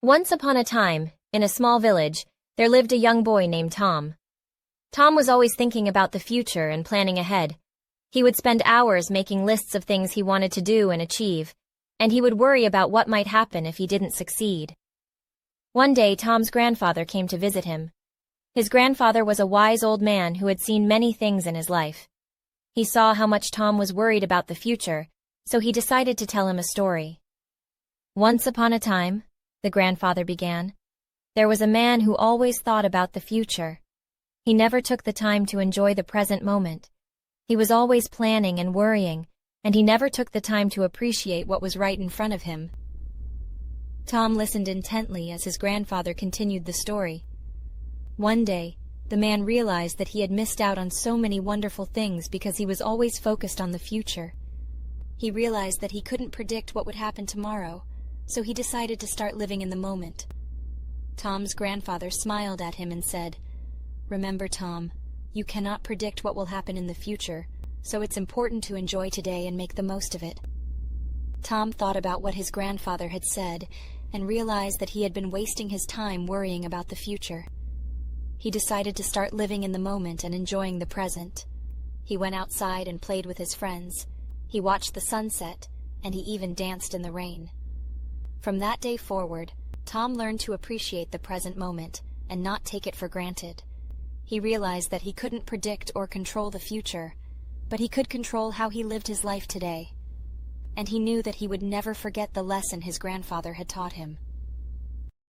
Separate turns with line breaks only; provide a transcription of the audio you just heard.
Once upon a time, in a small village, there lived a young boy named Tom. Tom was always thinking about the future and planning ahead. He would spend hours making lists of things he wanted to do and achieve, and he would worry about what might happen if he didn't succeed. One day, Tom's grandfather came to visit him. His grandfather was a wise old man who had seen many things in his life. He saw how much Tom was worried about the future, so he decided to tell him a story. Once upon a time, the grandfather began, there was a man who always thought about the future. He never took the time to enjoy the present moment. He was always planning and worrying, and he never took the time to appreciate what was right in front of him. Tom listened intently as his grandfather continued the story. One day, the man realized that he had missed out on so many wonderful things because he was always focused on the future. He realized that he couldn't predict what would happen tomorrow, so he decided to start living in the moment. Tom's grandfather smiled at him and said, "Remember, Tom, you cannot predict what will happen in the future, so it's important to enjoy today and make the most of it." Tom thought about what his grandfather had said and realized that he had been wasting his time worrying about the future. He decided to start living in the moment and enjoying the present. He went outside and played with his friends. He watched the sunset, and he even danced in the rain. From that day forward, Tom learned to appreciate the present moment and not take it for granted. He realized that he couldn't predict or control the future, but he could control how he lived his life today. And he knew that he would never forget the lesson his grandfather had taught him.